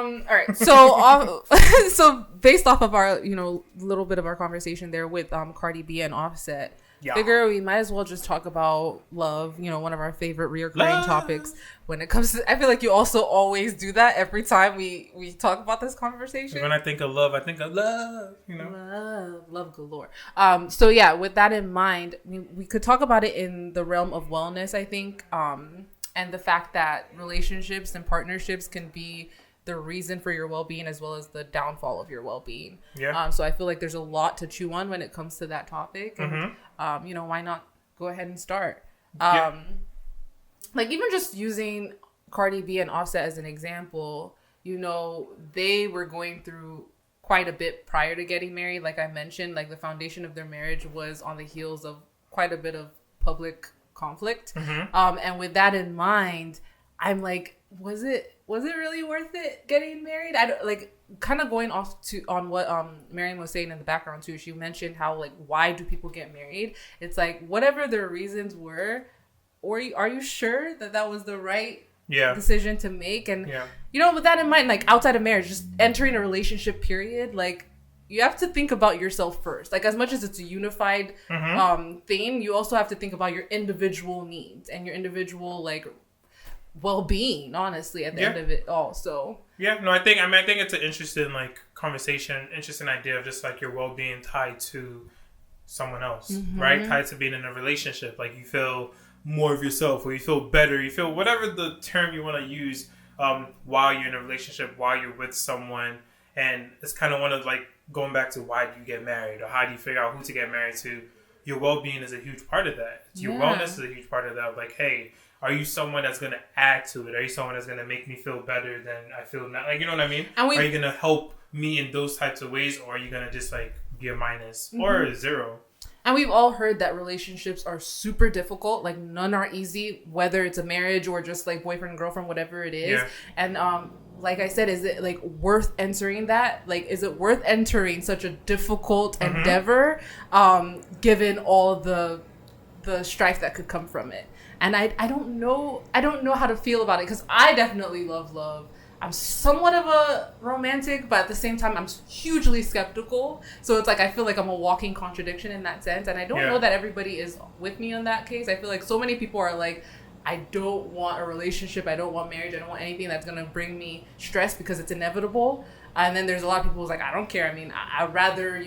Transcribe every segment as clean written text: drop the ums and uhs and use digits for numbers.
All right. So, so based off of our, little bit of our conversation there with Cardi B and Offset, figure we might as well just talk about love. One of our favorite reoccurring topics when it comes to. I feel like you also always do that every time we talk about this conversation. When I think of love, I think of love. Love galore. So yeah, with that in mind, we could talk about it in the realm of wellness. I think, and the fact that relationships and partnerships can be the reason for your well-being as well as the downfall of your well-being. Yeah. So I feel like there's a lot to chew on when it comes to that topic. And, why not go ahead and start? Like even just using Cardi B and Offset as an example, they were going through quite a bit prior to getting married. Like I mentioned, like the foundation of their marriage was on the heels of quite a bit of public conflict. And with that in mind, I'm like, was it really worth it getting married? I don't, like, kind of going off on what Miriam was saying in the background too. She mentioned how, like, why do people get married? It's like whatever their reasons were, or are you sure that was the right decision to make? And with that in mind, like outside of marriage, just entering a relationship period, like you have to think about yourself first. Like as much as it's a unified thing, you also have to think about your individual needs and your individual like well-being, honestly, at the end of it all. So I think it's an interesting like conversation, interesting idea of just like your well-being tied to someone else, right? Tied to being in a relationship. Like you feel more of yourself, or you feel better, you feel whatever the term you want to use while you're in a relationship, while you're with someone. And it's kind of one of like going back to why do you get married, or how do you figure out who to get married to? Your well-being is a huge part of that. Your wellness is a huge part of that. Like, hey, are you someone that's going to add to it? Are you someone that's going to make me feel better than I feel now? Like, you know what I mean? Are you going to help me in those types of ways? Or are you going to just like be a minus or a zero? And we've all heard that relationships are super difficult. Like none are easy, whether it's a marriage or just like boyfriend and girlfriend, whatever it is. Yeah. And like I said, is it like worth entering that? Like, is it worth entering such a difficult endeavor, given all the strife that could come from it? And I don't know how to feel about it, because I definitely love love. I'm somewhat of a romantic, but at the same time, I'm hugely skeptical. So it's like, I feel like I'm a walking contradiction in that sense. And I don't know that everybody is with me on that case. I feel like so many people are like, I don't want a relationship. I don't want marriage. I don't want anything that's going to bring me stress because it's inevitable. And then there's a lot of people who's like, I don't care. I mean, I'd rather,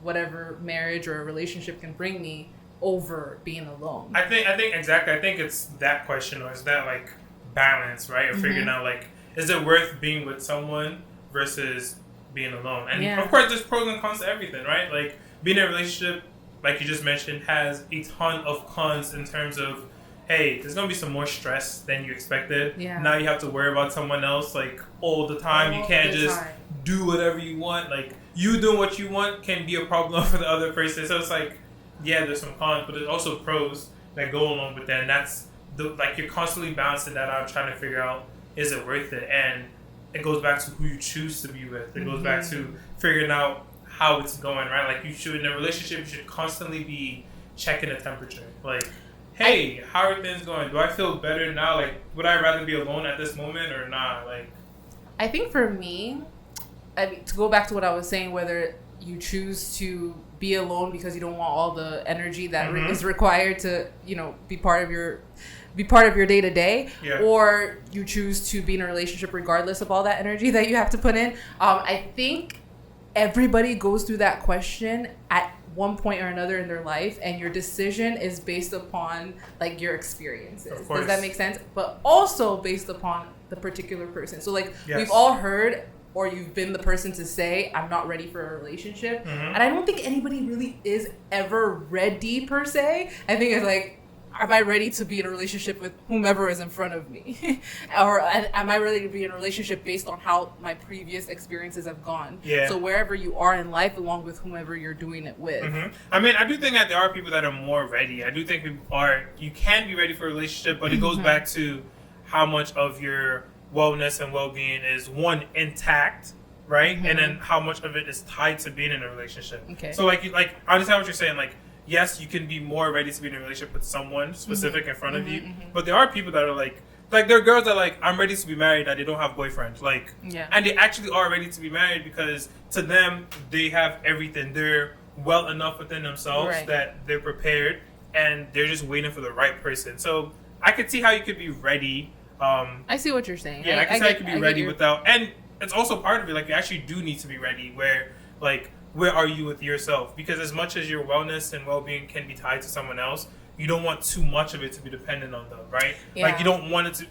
whatever marriage or a relationship can bring me over being alone. I think exactly. I think it's that question, or is that like balance, right? Or figuring out like, is it worth being with someone versus being alone? And of course, there's pros and cons to everything, right? Like being in a relationship, like you just mentioned, has a ton of cons in terms of, hey, there's going to be some more stress than you expected. Yeah. Now you have to worry about someone else like all the time. You can't just do whatever you want. Like you doing what you want can be a problem for the other person. So it's like, yeah, there's some cons, but there's also pros that go along with that. And that's like you're constantly balancing that out, trying to figure out, is it worth it? And it goes back to who you choose to be with. It goes back to figuring out how it's going, right? Like you should, in a relationship, you should constantly be checking the temperature. Like, hey, how are things going? Do I feel better now? Like, would I rather be alone at this moment or not? Like, I think for me, to go back to what I was saying, whether you choose to be alone because you don't want all the energy that is required to, be part of your day to day, or you choose to be in a relationship regardless of all that energy that you have to put in. I think everybody goes through that question at one point or another in their life, and your decision is based upon like your experiences. Does that make sense? But also based upon the particular person. So like we've all heard, or you've been the person to say, I'm not ready for a relationship. And I don't think anybody really is ever ready per se. I think it's like, am I ready to be in a relationship with whomever is in front of me? Or am I ready to be in a relationship based on how my previous experiences have gone? Yeah. So wherever you are in life, along with whomever you're doing it with. I mean, I do think that there are people that are more ready. I do think you can be ready for a relationship, but it goes back to how much of your wellness and well-being is, one, intact, right? And then how much of it is tied to being in a relationship. Okay. So I understand what you're saying. Like, yes, you can be more ready to be in a relationship with someone specific in front of you, but there are people that are like like there are girls that like I'm ready to be married that they don't have boyfriends, like, and they actually are ready to be married because to them they have everything. They're well enough within themselves that they're prepared and they're just waiting for the right person. So I could see how you could be ready. I see what you're saying. Yeah, I can see how you could be ready without, and it's also part of it. Like you actually do need to be ready. Where are you with yourself? Because as much as your wellness and well-being can be tied to someone else, you don't want too much of it to be dependent on them, right? Yeah. Like you don't want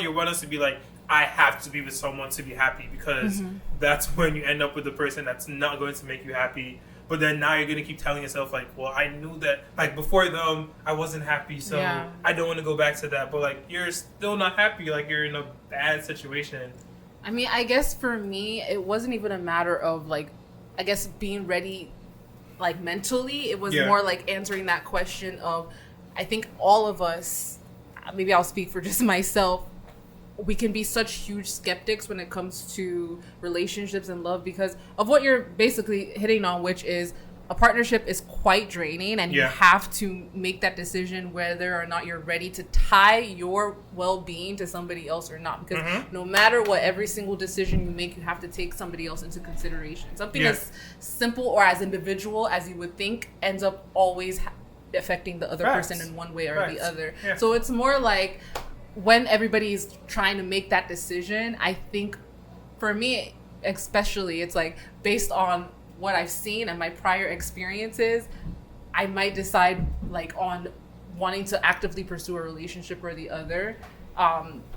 your wellness to be like, I have to be with someone to be happy, because that's when you end up with the person that's not going to make you happy. But then now you're going to keep telling yourself like, well, I knew that like before them, I wasn't happy. So I don't want to go back to that. But like, you're still not happy. Like you're in a bad situation. I mean, I guess for me, it wasn't even a matter of like, I guess being ready, like mentally. It was more like answering that question of, I think all of us, maybe I'll speak for just myself, we can be such huge skeptics when it comes to relationships and love because of what you're basically hitting on, which is a partnership is quite draining, and you have to make that decision whether or not you're ready to tie your well-being to somebody else or not. Because no matter what, every single decision you make, you have to take somebody else into consideration. Something as simple or as individual as you would think ends up always affecting the other person in one way or the other. Yeah. So it's more like when everybody's trying to make that decision, I think for me especially, it's like based on what I've seen and my prior experiences, I might decide like on wanting to actively pursue a relationship or the other,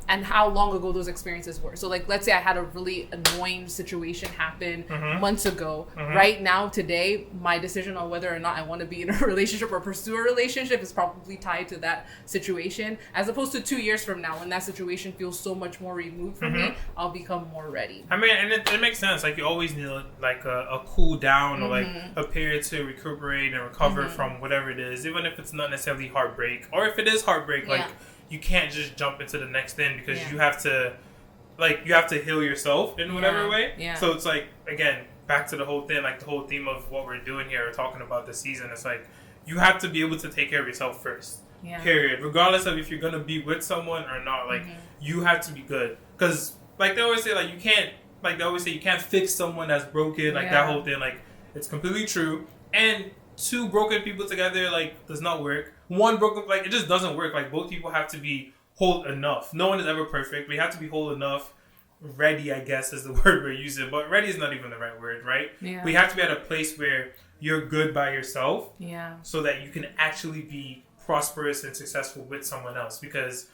and how long ago those experiences were. So like, let's say I had a really annoying situation happen months ago. Right now, today, my decision on whether or not I want to be in a relationship or pursue a relationship is probably tied to that situation, as opposed to 2 years from now when that situation feels so much more removed from me, I'll become more ready. I mean, and it makes sense. Like you always need like a cool down or like a period to recuperate and recover from whatever it is, even if it's not necessarily heartbreak, or if it is heartbreak, like you can't just jump into the next thing because you have to heal yourself in whatever way. Yeah. So it's like, again, back to the whole thing, like the whole theme of what we're doing here, talking about this season. It's like, you have to be able to take care of yourself first. Yeah. Period. Regardless of if you're going to be with someone or not, like you have to be good. Because like they always say, like you can't fix someone that's broken. Like that whole thing, like it's completely true. And two broken people together, like, does not work. One broken, like, it just doesn't work. Like, both people have to be whole enough. No one is ever perfect. We have to be whole enough. Ready, I guess, is the word we're using. But ready is not even the right word, right? Yeah. We have to be at a place where you're good by yourself. Yeah. So that you can actually be prosperous and successful with someone else. Because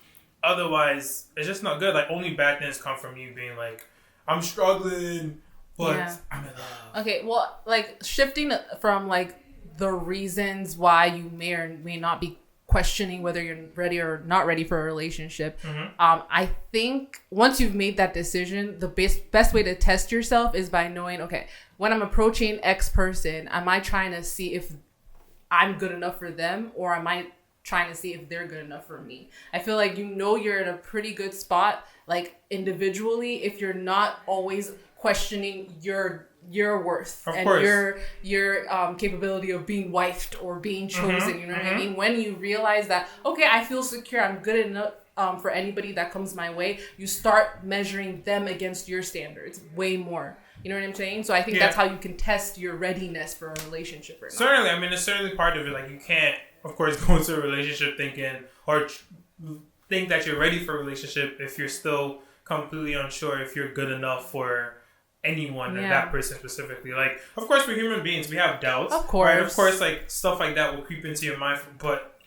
otherwise, it's just not good. Like, only bad things come from you being like, I'm struggling, but I'm in love. Okay, well, like, shifting from, like, the reasons why you may or may not be questioning whether you're ready or not ready for a relationship. I think once you've made that decision, the best way to test yourself is by knowing, okay, when I'm approaching X person, am I trying to see if I'm good enough for them, or am I trying to see if they're good enough for me? I feel like you're in a pretty good spot, like individually, if you're not always questioning your worth and your capability of being wifed or being chosen. You know what I mean? When you realize that, okay, I feel secure, I'm good enough for anybody that comes my way, you start measuring them against your standards way more. You know what I'm saying? So I think that's how you can test your readiness for a relationship or not. Certainly. I mean, it's certainly part of it. Like, you can't, of course, go into a relationship thinking or think that you're ready for a relationship if you're still completely unsure if you're good enough for anyone or that person specifically. Like, of course, we're human beings. We have doubts. Of course. Right? Of course, like, stuff like that will creep into your mind. But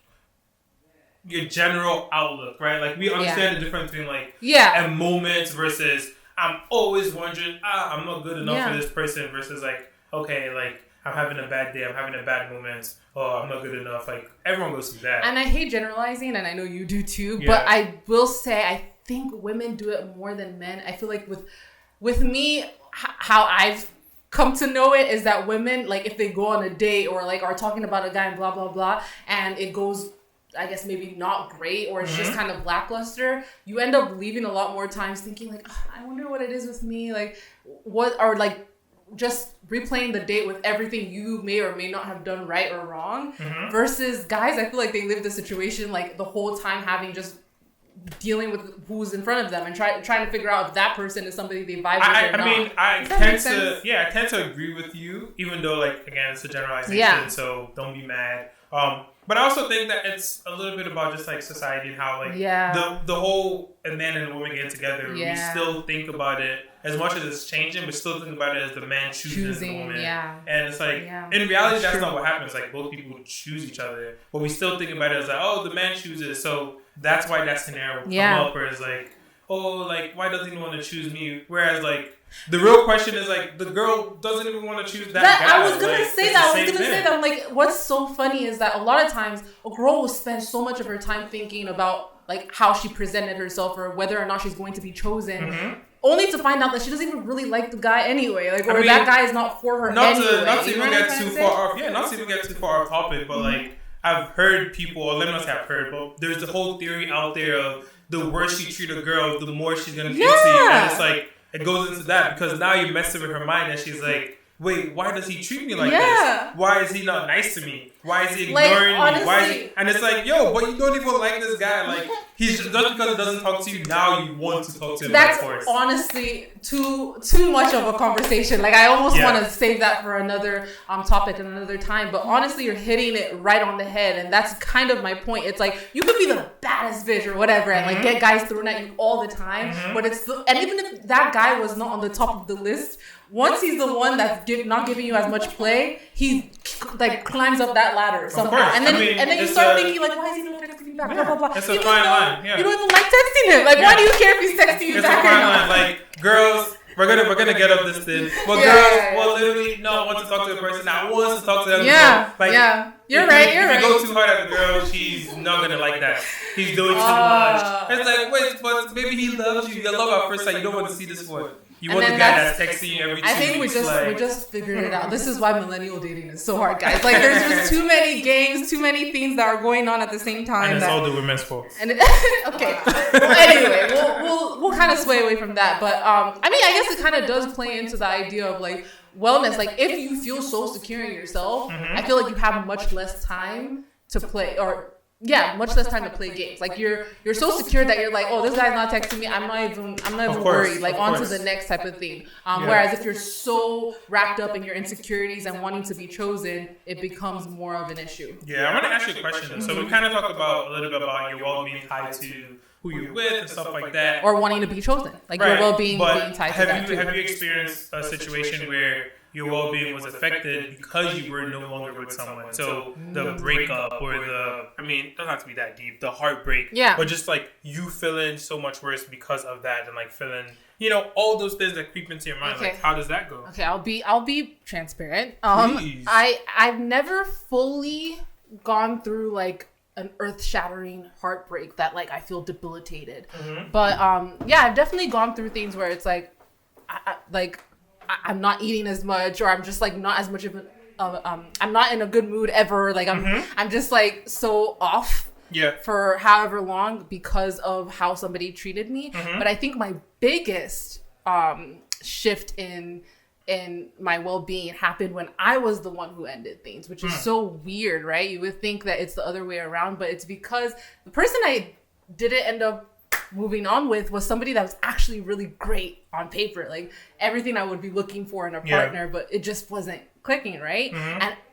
your general outlook, right? Like, we understand the difference between, like, and moments versus I'm always wondering, I'm not good enough for this person versus, like, okay, like, I'm having a bad day. I'm having a bad moment. Oh, I'm not good enough. Like, everyone goes through that. And I hate generalizing, and I know you do too. Yeah. But I will say, I think women do it more than men. I feel like with me, how I've come to know it is that women, like, if they go on a date or like are talking about a guy and blah blah blah, and it goes, I guess, maybe not great, or it's just kind of lackluster, you end up leaving a lot more times thinking like, oh, I wonder what it is with me, like what, or like just replaying the date with everything you may or may not have done right or wrong. Versus guys, I feel like they live the situation like the whole time having just dealing with who's in front of them and trying to figure out if that person is somebody they vibe with or not. I mean, I tend to agree with you, even though, like, again, it's a generalization, so don't be mad. But I also think that it's a little bit about just like society and how like the whole a man and a woman get together. We still think about it as much as it's changing, but still think about it as the man choosing the woman. And it's like in reality, that's not what happens. Like both people choose each other, but we still think about it as like, oh, the man chooses. So that's why that scenario will come up where it's like, oh, like why doesn't he want to choose me? Whereas like the real question is like the girl doesn't even want to choose that guy. I was gonna say that. I'm like, what's so funny is that a lot of times a girl will spend so much of her time thinking about like how she presented herself or whether or not she's going to be chosen, only to find out that she doesn't even really like the guy anyway. Like, or that guy is not for her anyway. Not to even get too far off. Yeah, not to even get too far off topic, but like I've heard people, or let me not say I've heard, but there's a whole theory out there of the worse you treat a girl, the more she's gonna be into you, and it's like. It goes into that because now you're messing with her mind and she's like, wait, why does he treat me like this? Why is he not nice to me? Why is he ignoring me? Why is he? And it's like, yo, but you don't even like this guy. Like, he's just because he doesn't talk to you, now you want to talk to him. That's honestly too much of a conversation. Like, I almost want to save that for another topic and another time. But honestly, you're hitting it right on the head. And that's kind of my point. It's like, you could be the baddest bitch or whatever and like get guys thrown at you all the time. But and even if that guy was not on the top of the list, once he's the one that's not giving you as much play, he like climbs up that ladder somehow. And then you start thinking like, why is he not texting me back? Blah, blah, blah. It's a fine line. You don't even like texting him. Like, why do you care if he's texting you back or not? Like, girls, we're gonna get up this thing. But girls will literally not want to talk to the person that wants to talk to them. You're right. If you go too hard at the girl, she's not gonna like that. He's doing too much. It's like, wait, but maybe he loves you. You love at first sight. You don't want to see this one. You want the guy that's texting you every 2 weeks. I think we just figured it out. This is why millennial dating is so hard, guys. Like, there's just too many games, too many things that are going on at the same time. And it's all the women's fault. Okay. Well, anyway, we'll kind of sway away from that. But I mean, I guess it kind of does play into the idea of like wellness. Like, if you feel so secure in yourself, I feel like you have much less time to play much less time to play games. Like you're so secure that you're like, oh, this guy's not texting me. I'm not even worried. Like on to the next type of thing. Whereas if you're so wrapped up in your insecurities and wanting to be chosen, it becomes more of an issue. Yeah, I want to ask you a question. So we kind of talked about a little bit about your well-being tied to who you're with and stuff like that, or wanting to be chosen. Like your well-being being tied to that. Have you experienced a situation where your well-being was affected because you were no longer with someone? So the breakup or it doesn't have to be that deep, the heartbreak, but just like you feeling so much worse because of that and like feeling, all those things that creep into your mind. Okay. Like, how does that go? Okay, I'll be transparent. I've never fully gone through like an earth-shattering heartbreak that like I feel debilitated. But I've definitely gone through things where it's like I'm not eating as much, or I'm just like not as much of I'm not in a good mood ever. Like I'm just like so off for however long because of how somebody treated me. But I think my biggest shift in my well-being happened when I was the one who ended things, which is so weird, right? You would think that it's the other way around, but it's because the person I didn't end up moving on with was somebody that was actually really great on paper, like everything I would be looking for in a partner, but it just wasn't clicking, right?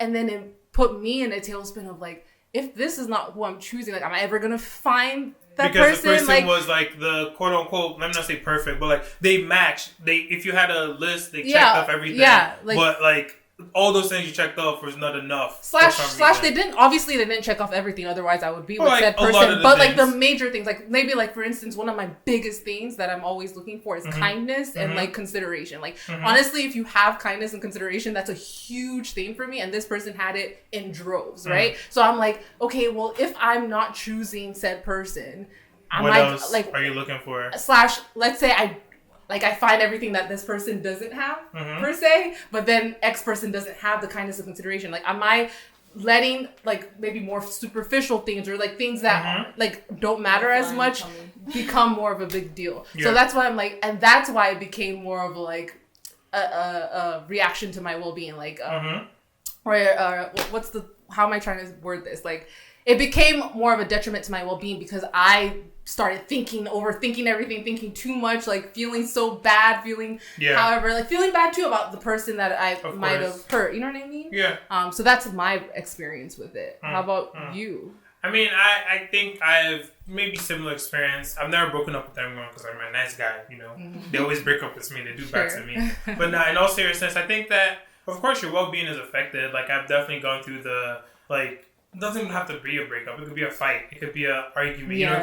And then it put me in a tailspin of like, if this is not who I'm choosing, like, am I ever gonna find that because person? The person was like the quote unquote, let me not say perfect, but like they matched. If you had a list, they checked off everything. But like all those things you checked off was not enough. Slash they didn't check off everything, otherwise I would be with that person. But like the major things, like maybe like for instance, one of my biggest things that I'm always looking for is kindness and like consideration. Like honestly, if you have kindness and consideration, that's a huge thing for me, and this person had it in droves, right? So I'm like, okay, well, if I'm not choosing said person, what else are you looking for? Slash, let's say I find everything that this person doesn't have, per se, but then X person doesn't have the kindness of consideration. Like, am I letting, like, maybe more superficial things or, like, things that, like, don't matter as much become more of a big deal? Yeah. So that's why I'm, like, and that's why it became more of, like, a reaction to my well-being. Like, how am I trying to word this? Like, it became more of a detriment to my well-being because I started overthinking everything, thinking too much, like feeling so bad, however, like feeling bad too about the person that I might have hurt. You know what I mean? Yeah. So that's my experience with it. How about you? I mean, I think I've maybe similar experience. I've never broken up with anyone because I'm a nice guy, you know. They always break up with me. They do back to me. But now, in all seriousness, I think that, of course, your well-being is affected. Like, I've definitely gone through it doesn't even have to be a breakup. It could be a fight. It could be an argument. Yeah,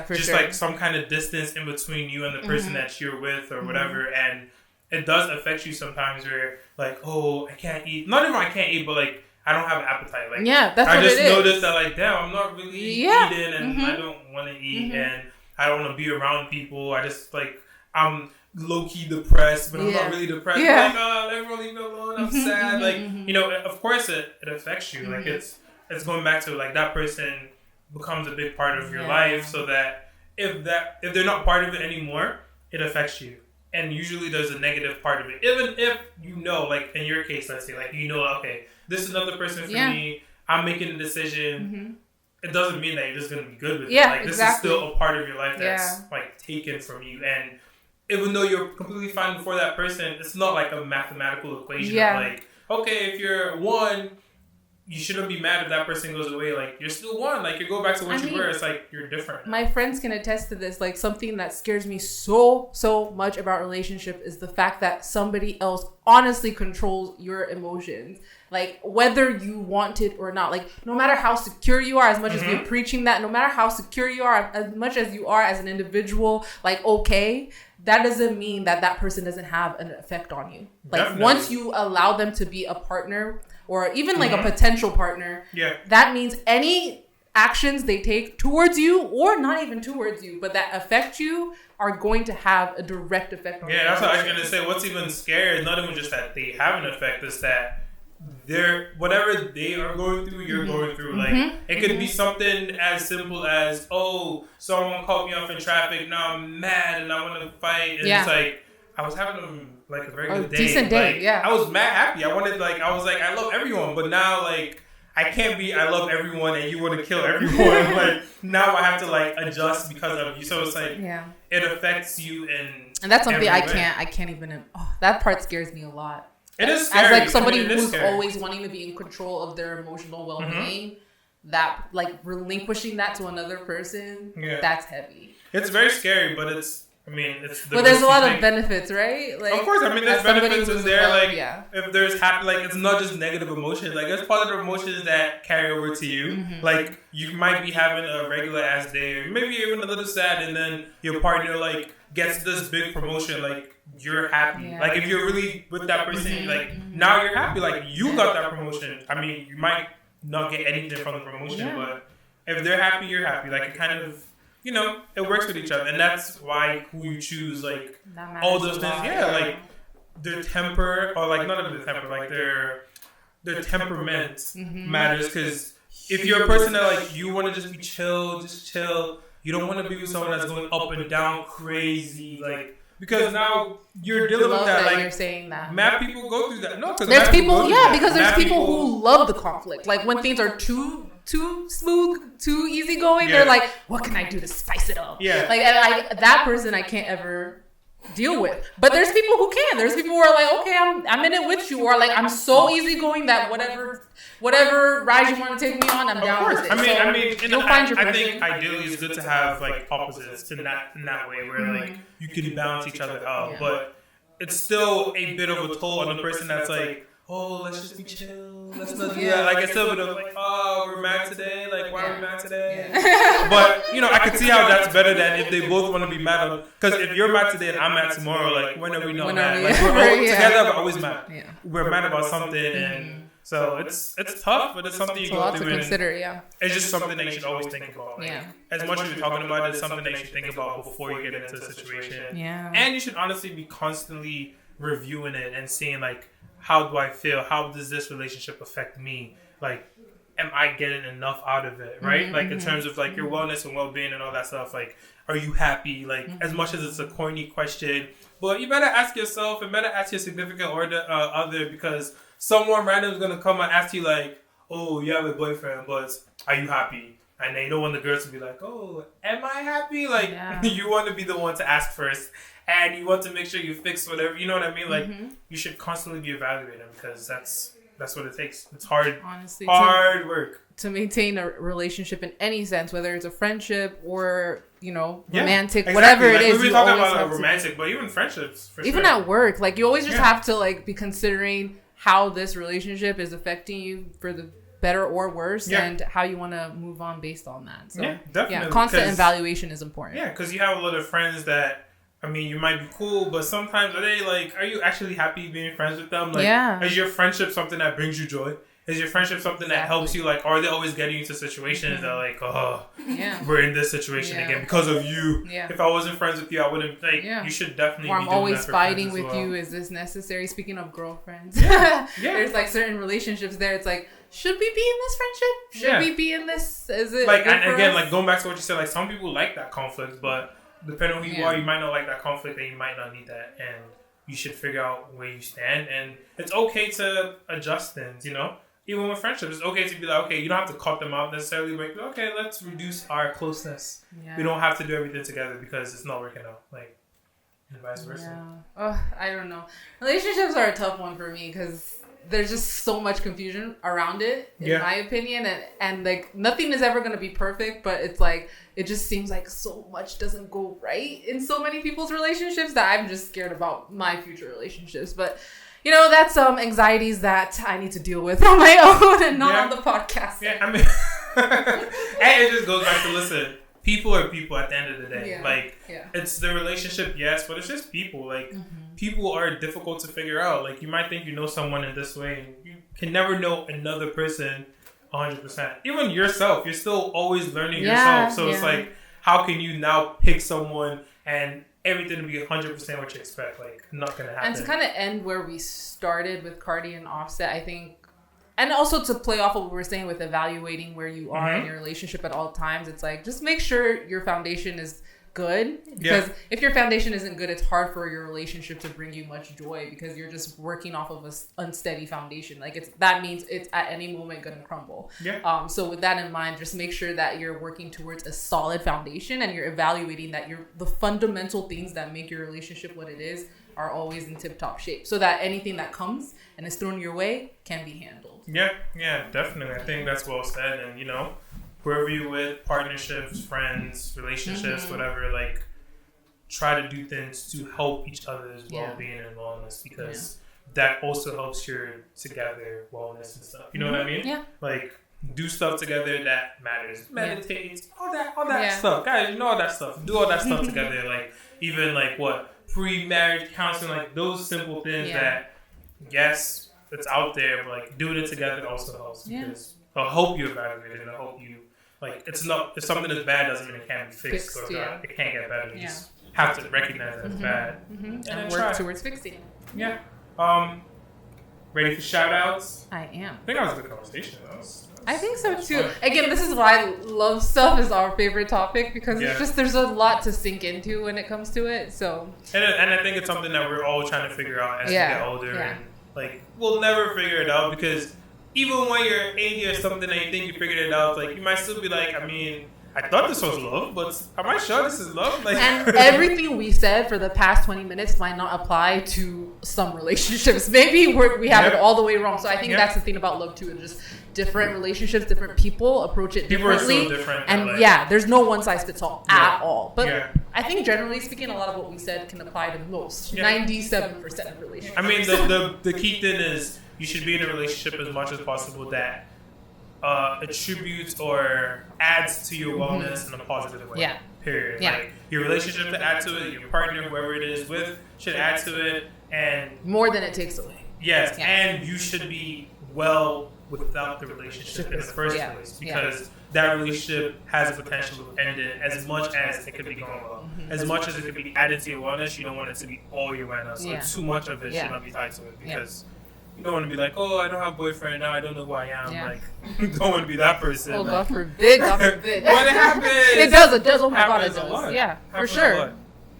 it could be just like some kind of distance in between you and the person that you're with or whatever. And it does affect you sometimes where, like, oh, I can't eat. Not even I can't eat, but, like, I don't have an appetite. Like, that's I what just it is. noticed that, like, damn, I'm not really eating and I don't want to eat and I don't want to be around people. I just, like, I'm low-key depressed, but I'm not really depressed. Yeah. I'm like, oh, everyone leave me alone. I'm sad. Like, you know, of course it affects you. Like, it's going back to, like, that person becomes a big part of your life so that if they're not part of it anymore, it affects you. And usually there's a negative part of it. Even if you know, like, in your case, let's say, like, you know, okay, this is another person for me. I'm making a decision. It doesn't mean that you're just going to be good with it. Like, this is still a part of your life that's, like, taken from you. And even though you're completely fine before that person, it's not like a mathematical equation of, like, okay, if you're 1... you shouldn't be mad if that person goes away. Like, you're still 1. Like, you go back to what you were. It's like, you're different. My friends can attest to this. Like, something that scares me so much about relationship is the fact that somebody else honestly controls your emotions. Like, whether you want it or not. Like, no matter how secure you are, as much as you're preaching that, no matter how secure you are, as much as you are as an individual, like, okay, that doesn't mean that person doesn't have an effect on you. Like, definitely. Once you allow them to be a partner or even like a potential partner, that means any actions they take towards you or not even towards you, but that affect you are going to have a direct effect on you. Yeah, that's what I was going to say. What's even scary is not even just that they have an effect, it's that whatever they are going through, you're going through. Like, it could be something as simple as, oh, someone cut me off in traffic, now I'm mad and I want to fight. And it's like, I was having like a very good day. Decent day, like, I was mad happy. I was like, I love everyone, but now, like, I can't be I love everyone and you want to kill everyone. Like, now I have to, like, adjust because of you. So it's like, it affects you and that's something I can't even, that part scares me a lot. It is scary. As, like, somebody who's always wanting to be in control of their emotional well-being, that, like, relinquishing that to another person, that's heavy. It's very scary, but it's but there's a lot of benefits, right? Like, of course, there's benefits in there. Like, if there's like, it's not just negative emotions. Like, there's positive emotions that carry over to you. Like, you might be having a regular ass day, or maybe even a little sad, and then your partner, like, gets this big promotion. Like, you're happy. Like, if you're really with that person, like, now you're happy. Like, you got that promotion. I mean, you might not get anything from the promotion, but if they're happy, you're happy. Like, it kind of, you know, it works with each other. And that's why who you choose, like, all those things. Yeah, like, their temper, or, like, not even their temper, like, their temperament matters. Because if you're a person that, like, you want to just be chill, you don't want to be with someone that's going up and down crazy, like, because now you're dealing with that. Like, you're saying that mad people go through that. No, because there's people, because there's people who love the conflict. Like, when things are too smooth, too easygoing, they're like, what can I do to spice it up? Yeah. Like, and that person I can't ever deal with. But there's people who can. There's people who are like, okay, I'm in it with you, or like, I'm so easygoing that whatever ride you want to take me on, I'm down with it. I mean, you'll find your person. I think ideally it's good to have, like, opposites in that way, where like, you can balance each other out, but it's still a bit of a toll on the person that's like, oh, let's just be chill, let's not do that. Like, it's still a bit of like, oh, we're mad today, like, why are we mad today? But, you know, I can see how that's better than if they both want to be mad. Because if you're mad today and I'm mad tomorrow, like, when are we not mad? Like, we're all together, but always mad. We're mad about something, and so it's tough, but it's something you go through. To consider, It's just something that you should always think about. Like, as much as we're talking about it, it's something that you should think about before you get into the situation. And you should honestly be constantly reviewing it and seeing, like, how do I feel? How does this relationship affect me? Like, am I getting enough out of it, right? Like, in terms of, like, your wellness and well-being and all that stuff, like, are you happy? Like, as much as it's a corny question, but you better ask yourself and better ask your significant other, because someone random is going to come and ask you, like, oh, you have a boyfriend, but are you happy? And then you don't want the girls to be like, oh, am I happy? Like, you want to be the one to ask first. And you want to make sure you fix whatever. You know what I mean? Like, you should constantly be evaluating because that's what it takes. It's hard. Honestly, hard work. To maintain a relationship in any sense, whether it's a friendship or, romantic, whatever it is. We were talking about romantic, but even friendships. For even at work. Like, you always just have to, like, be considering how this relationship is affecting you for the better or worse and how you want to move on based on that. So, definitely. Constant evaluation is important. Yeah, because you have a lot of friends that, I mean, you might be cool, but sometimes are you actually happy being friends with them? Like, is your friendship something that brings you joy? Is your friendship something that helps you? Like, are they always getting you into situations that like, we're in this situation again because of you? Yeah. If I wasn't friends with you, I wouldn't. Like, you should definitely. Or I'm always fighting with you. Is this necessary? Speaking of girlfriends, there's like certain relationships there. It's like, should we be in this friendship? Should we be in this? Is it like? And again, like going back to what you said, like some people like that conflict, but depending on who you are, you might not like that conflict, and you might not need that, and you should figure out where you stand. And it's okay to adjust things, Even with friendships, it's okay to be like, okay, you don't have to cut them out necessarily, but okay, let's reduce our closeness. Yeah. We don't have to do everything together because it's not working out, like, and vice versa. Yeah. Oh, I don't know. Relationships are a tough one for me because there's just so much confusion around it, in my opinion, and like nothing is ever going to be perfect, but it's like it just seems like so much doesn't go right in so many people's relationships that I'm just scared about my future relationships, but. That's anxieties that I need to deal with on my own and not on the podcast. Yeah, I mean, and it just goes back to listen. People are people at the end of the day. Yeah. Like, it's the relationship, yes, but it's just people. Like, people are difficult to figure out. Like, you might think you know someone in this way, and you can never know another person 100%. Even yourself, you're still always learning yourself. So it's like, how can you now pick someone and everything to be 100% what you expect? Like, not gonna happen. And to kind of end where we started with Cardi and Offset, I think, and also to play off of what we were saying with evaluating where you are in your relationship at all times, it's like, just make sure your foundation is good, because if your foundation isn't good, it's hard for your relationship to bring you much joy because you're just working off of a unsteady foundation. Like, that means it's at any moment gonna crumble. So with that in mind, just make sure that you're working towards a solid foundation and you're evaluating that the fundamental things that make your relationship what it is are always in tip-top shape, so that anything that comes and is thrown your way can be handled. Yeah, definitely. I think that's well said. And whoever you're with, partnerships, friends, relationships, whatever, like, try to do things to help each other's well-being and wellness, because that also helps your together wellness and stuff. You know what I mean? Yeah. Like, do stuff together that matters. Meditate, all that stuff. Guys, all that stuff. Do all that stuff together. Like, even like pre-marriage counseling, like those simple things that, yes, it's out there, but like doing it together also helps because I hope you evaluate it, and I hope you. Like, it's not, if something is bad doesn't mean it can't be fixed or it can't get better. You just have to recognize that it's bad. And work towards fixing it. Yeah. Ready for shout outs? I am. I think that was a good conversation. I think so too. Fun. Again, this is why love stuff is our favorite topic, because it's just, there's a lot to sink into when it comes to it. So. And I think it's something that we're all trying to figure out as we get older. And, like, we'll never figure it out because even when you're 80 or something and you think you figured it out, like, you might still be like, I mean, I thought this was love, but am I sure this is love? Like, and everything we said for the past 20 minutes might not apply to some relationships. Maybe we have it all the way wrong. So I think that's the thing about love too. It's just different relationships, different people approach it differently. People are so different. And there's no one size fits all at all. But I think generally speaking, a lot of what we said can apply to most. 97% of relationships. I mean, the key thing is, you should be in a relationship as much as possible that attributes or adds to your wellness in a positive way. Period. Like, your relationship to add to it, your partner, whoever it is with, should add to it, and more than it takes away. Yes, and you should be well without the relationship in the first place, because that relationship has the potential to end it as much as it could be going well. As much as it could be added to your wellness, you don't want it to be all your wellness. So too much of it should not be tied to it, because you don't want to be like, oh, I don't have a boyfriend now, I don't know who I am. Like, you don't want to be that person. Oh, God forbid, God forbid. What happens? It does. Oh my God, it does. Yeah, for sure.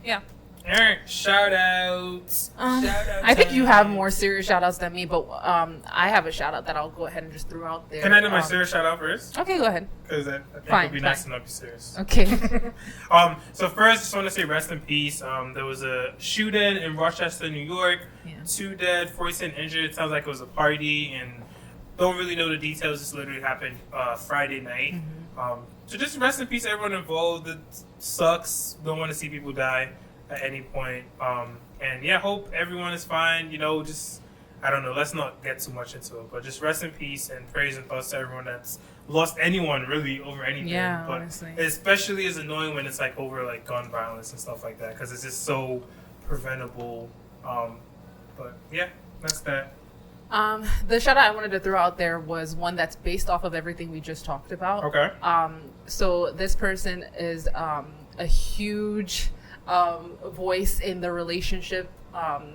Yeah. All right, shout outs. I think you have more serious shout outs than me, but I have a shout out that I'll go ahead and just throw out there. Can I do my serious shout out first? Okay, go ahead. Because I think it would be nice to not be serious. Okay. So first, just want to say rest in peace. There was a shooting in Rochester, New York. Yeah. 2 dead, 47 injured. It sounds like it was a party, and don't really know the details. This literally happened Friday night. Mm-hmm. So just rest in peace, everyone involved. It sucks. Don't want to see people die at any point. And yeah, hope everyone is fine. You know, just, I don't know, let's not get too much into it, but just rest in peace and praise and thoughts to everyone that's lost anyone really over anything. Yeah, but honestly. Especially is annoying when it's like over like gun violence and stuff like that, because it's just so preventable. But yeah, that's that. The shout out I wanted to throw out there was one that's based off of everything we just talked about. Okay. So this person is a huge voice in the relationship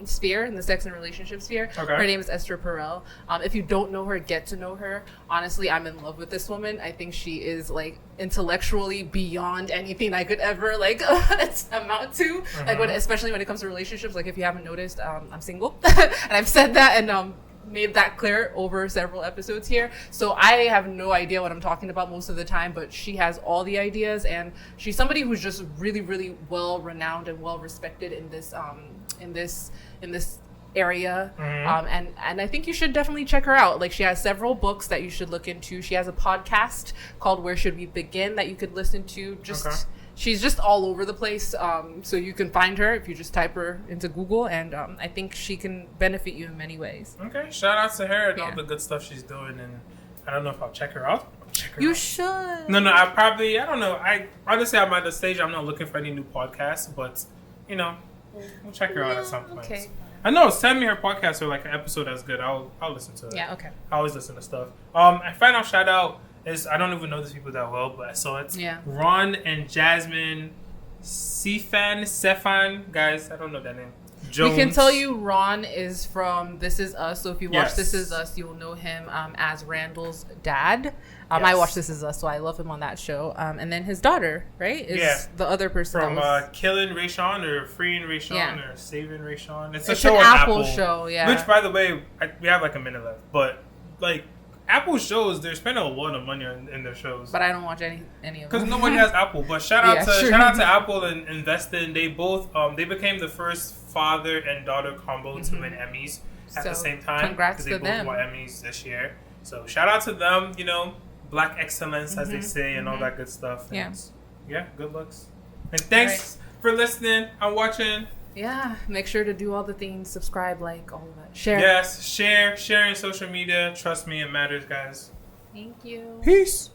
sphere, in the sex and relationship sphere. Okay. Her name is Esther Perel. If you don't know her, get to know her. Honestly, I'm in love with this woman. I think she is like intellectually beyond anything I could ever like amount to. Like especially when it comes to relationships. Like if you haven't noticed, I'm single, and I've said that and made that clear over several episodes here. So I have no idea what I'm talking about most of the time, but she has all the ideas, and she's somebody who's just really, really well renowned and well respected in this area. And I think you should definitely check her out. Like, she has several books that you should look into. She has a podcast called Where Should We Begin that you could listen to. She's just all over the place, so you can find her if you just type her into Google, and I think she can benefit you in many ways. Okay, shout out to her and all the good stuff she's doing, and I don't know if I'll check her out. You should. No, I don't know. Honestly, I'm at the stage I'm not looking for any new podcasts, but, you know, we'll check her out at some point. Okay. I know, send me her podcast or like an episode that's good. I'll listen to it. Yeah, okay. I always listen to stuff. A final shout out is, I don't even know these people that well, but I saw it. Yeah. Ron and Jasmine Sefan, guys, I don't know that name. Jones. We can tell you Ron is from This Is Us, so if you watch This Is Us, you'll know him as Randall's dad. I watch This Is Us, so I love him on that show. And then his daughter, right, is the other person from Killing Rayshawn or Freeing Rayshawn or Saving Rayshawn. It's a show on Apple show, yeah. Which, by the way, we have like a minute left, but like Apple shows, they're spending a lot of money in their shows. But I don't watch any of them. Because nobody has Apple. But shout out to Apple and investing. They both they became the first father and daughter combo to win Emmys at the same time. Congrats to them. They both won Emmys this year. So shout out to them, you know, black excellence as they say and all that good stuff. And yeah, good looks. And thanks for listening and watching. Yeah, make sure to do all the things. Subscribe, like, all of that. Share. Yes, share in social media. Trust me, it matters, guys. Thank you. Peace.